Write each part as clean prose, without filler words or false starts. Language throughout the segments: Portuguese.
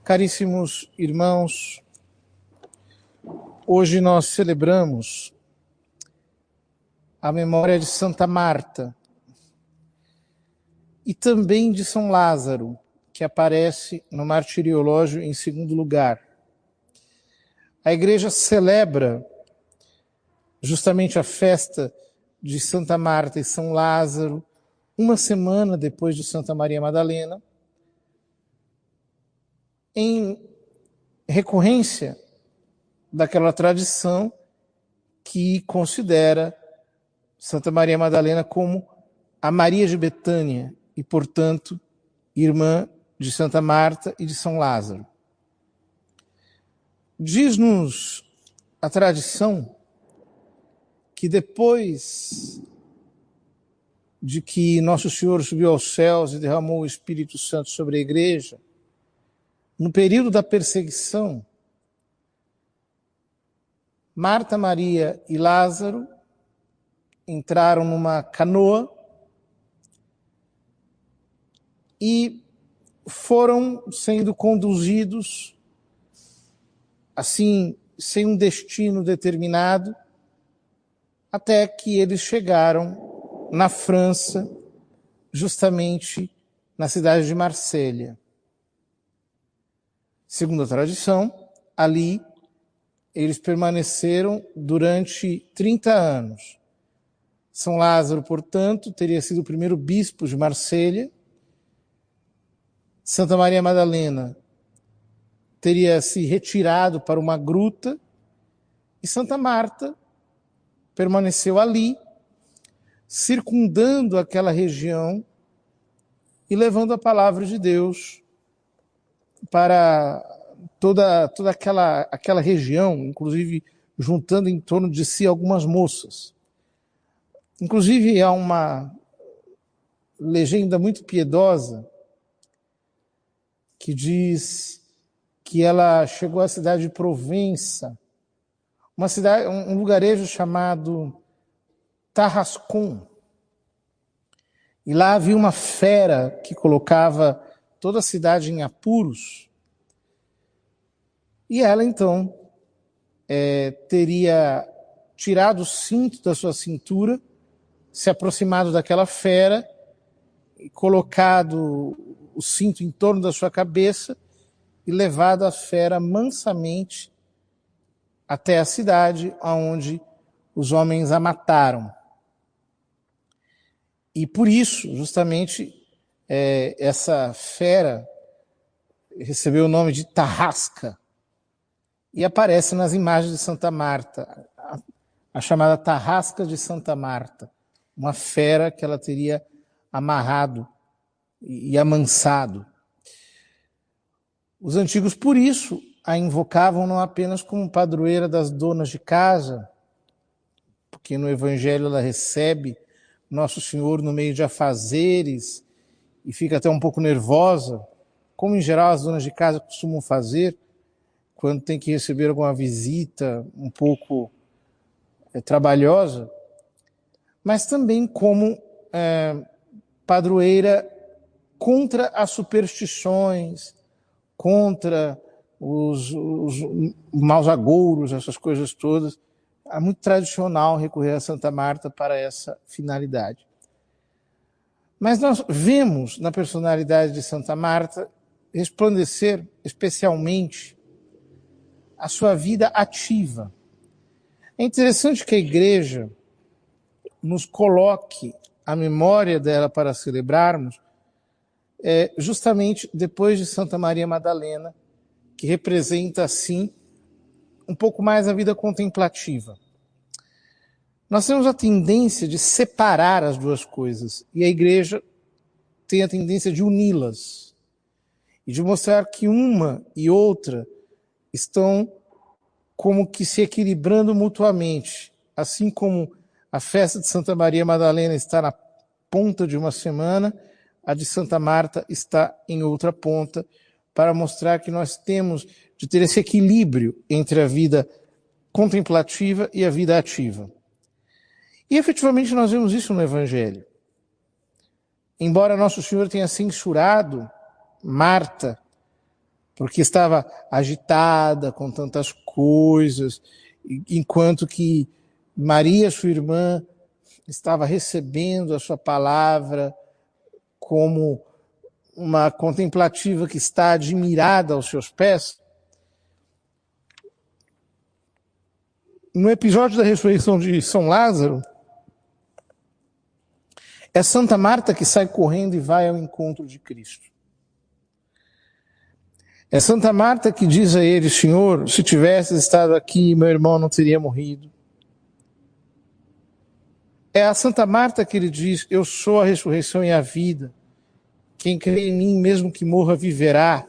Caríssimos irmãos, hoje nós celebramos a memória de Santa Marta e também de São Lázaro, que aparece no martiriológio em segundo lugar. A Igreja celebra justamente a festa de Santa Marta e São Lázaro uma semana depois de Santa Maria Madalena, em recorrência daquela tradição que considera Santa Maria Madalena como a Maria de Betânia e, portanto, irmã de Santa Marta e de São Lázaro. Diz-nos a tradição que depois de que Nosso Senhor subiu aos céus e derramou o Espírito Santo sobre a Igreja, no período da perseguição, Marta, Maria e Lázaro entraram numa canoa e foram sendo conduzidos, assim, sem um destino determinado, até que eles chegaram na França, justamente na cidade de Marselha. Segundo a tradição, ali eles permaneceram durante 30 anos. São Lázaro, portanto, teria sido o primeiro bispo de Marselha. Santa Maria Madalena teria se retirado para uma gruta e Santa Marta permaneceu ali, circundando aquela região e levando a palavra de Deus para toda aquela região, inclusive juntando em torno de si algumas moças. Inclusive há uma legenda muito piedosa que diz que ela chegou à cidade de Provença, um lugarejo chamado Tarascon. E lá havia uma fera que colocava toda a cidade em apuros. E ela, então, teria tirado o cinto da sua cintura, se aproximado daquela fera, e colocado o cinto em torno da sua cabeça e levado a fera mansamente até a cidade onde os homens a mataram. E por isso, justamente, essa fera recebeu o nome de Tarrasca e aparece nas imagens de Santa Marta, a chamada Tarrasca de Santa Marta, uma fera que ela teria amarrado e amansado. Os antigos, por isso, a invocavam não apenas como padroeira das donas de casa, porque no Evangelho ela recebe Nosso Senhor no meio de afazeres e fica até um pouco nervosa, como em geral as donas de casa costumam fazer quando tem que receber alguma visita um pouco trabalhosa, mas também como padroeira contra as superstições, contra os maus agouros, essas coisas todas. É muito tradicional recorrer a Santa Marta para essa finalidade. Mas nós vemos na personalidade de Santa Marta resplandecer especialmente a sua vida ativa. É interessante que a Igreja nos coloque a memória dela para celebrarmos justamente depois de Santa Maria Madalena, que representa, assim, um pouco mais a vida contemplativa. Nós temos a tendência de separar as duas coisas, e a Igreja tem a tendência de uni-las, e de mostrar que uma e outra estão como que se equilibrando mutuamente, assim como a festa de Santa Maria Madalena está na ponta de uma semana, a de Santa Marta está em outra ponta, para mostrar que nós temos de ter esse equilíbrio entre a vida contemplativa e a vida ativa. E efetivamente nós vemos isso no Evangelho. Embora Nosso Senhor tenha censurado Marta porque estava agitada com tantas coisas, enquanto que Maria, sua irmã, estava recebendo a sua palavra como uma contemplativa que está admirada aos seus pés. No episódio da ressurreição de São Lázaro, é Santa Marta que sai correndo e vai ao encontro de Cristo. É Santa Marta que diz a ele: Senhor, se tivesses estado aqui, meu irmão não teria morrido. É a Santa Marta que ele diz: eu sou a ressurreição e a vida. Quem crê em mim, mesmo que morra, viverá.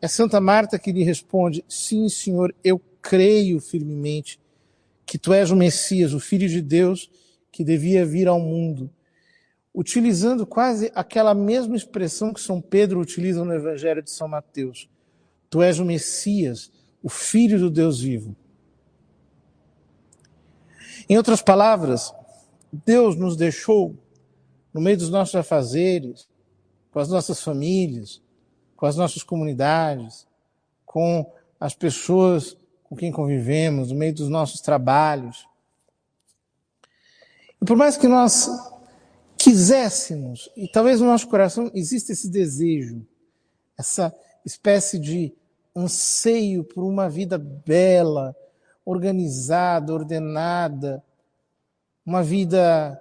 É Santa Marta que lhe responde: sim, Senhor, eu creio firmemente que tu és o Messias, o Filho de Deus, que devia vir ao mundo. Utilizando quase aquela mesma expressão que São Pedro utiliza no Evangelho de São Mateus. Tu és o Messias, o Filho do Deus vivo. Em outras palavras, Deus nos deixou, no meio dos nossos afazeres, com as nossas famílias, com as nossas comunidades, com as pessoas com quem convivemos, no meio dos nossos trabalhos. E por mais que nós quiséssemos, e talvez no nosso coração exista esse desejo, essa espécie de anseio por uma vida bela, organizada, ordenada, uma vida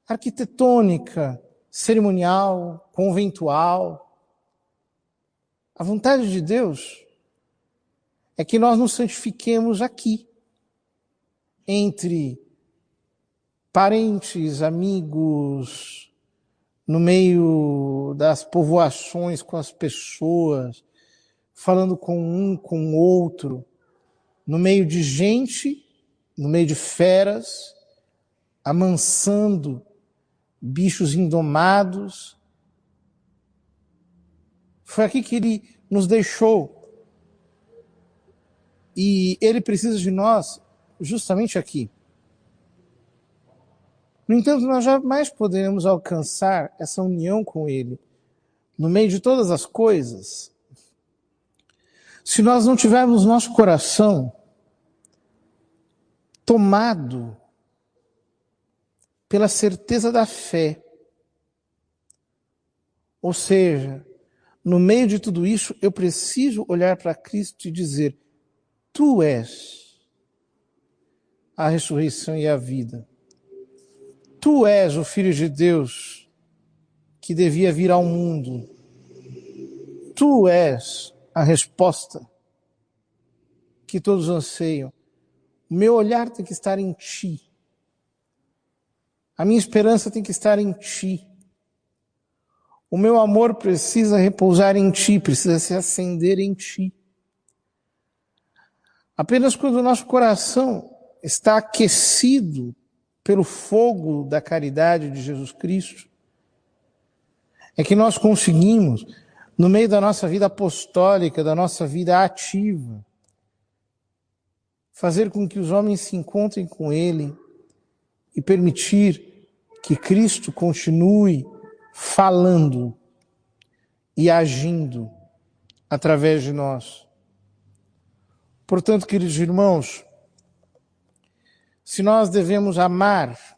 arquitetônica, cerimonial, conventual. A vontade de Deus é que nós nos santifiquemos aqui, entre parentes, amigos, no meio das povoações com as pessoas, falando com um, com o outro, no meio de gente, no meio de feras, amansando bichos indomados. Foi aqui que ele nos deixou. E ele precisa de nós justamente aqui. No entanto, nós jamais poderemos alcançar essa união com ele, no meio de todas as coisas, se nós não tivermos nosso coração tomado pela certeza da fé. Ou seja, no meio de tudo isso, eu preciso olhar para Cristo e dizer: tu és a ressurreição e a vida. Tu és o Filho de Deus que devia vir ao mundo. Tu és a resposta que todos anseiam. O meu olhar tem que estar em ti. A minha esperança tem que estar em ti. O meu amor precisa repousar em ti, precisa se acender em ti. Apenas quando o nosso coração está aquecido pelo fogo da caridade de Jesus Cristo, é que nós conseguimos, no meio da nossa vida apostólica, da nossa vida ativa, fazer com que os homens se encontrem com Ele e permitir que Cristo continue falando e agindo através de nós. Portanto, queridos irmãos, se nós devemos amar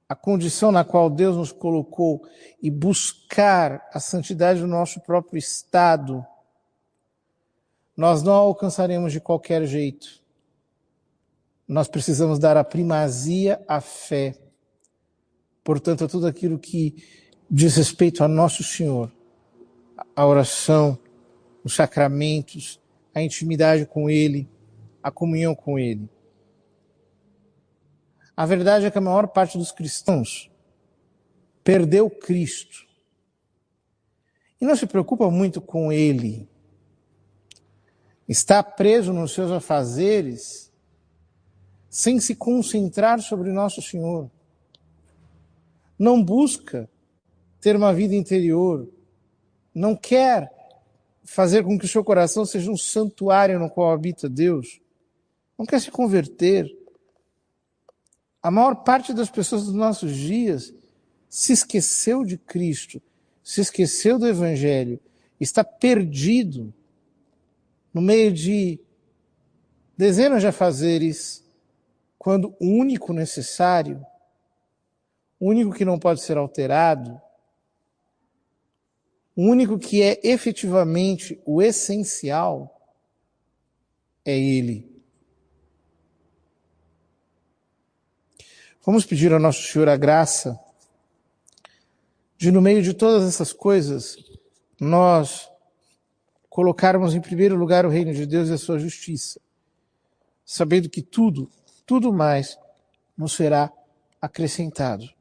a condição na qual Deus nos colocou e buscar a santidade do nosso próprio estado, nós não alcançaremos de qualquer jeito. Nós precisamos dar a primazia à fé. Portanto, a tudo aquilo que diz respeito a Nosso Senhor, a oração, os sacramentos, a intimidade com Ele, a comunhão com Ele. A verdade é que a maior parte dos cristãos perdeu Cristo e não se preocupa muito com Ele. Está preso nos seus afazeres sem se concentrar sobre Nosso Senhor. Não busca ter uma vida interior, não quer fazer com que o seu coração seja um santuário no qual habita Deus, não quer se converter. A maior parte das pessoas dos nossos dias se esqueceu de Cristo, se esqueceu do Evangelho, está perdido no meio de dezenas de afazeres, quando o único necessário, o único que não pode ser alterado, o único que é efetivamente o essencial, é Ele. Vamos pedir ao nosso Senhor a graça de, no meio de todas essas coisas, nós colocarmos em primeiro lugar o reino de Deus e a sua justiça, sabendo que tudo mais nos será acrescentado.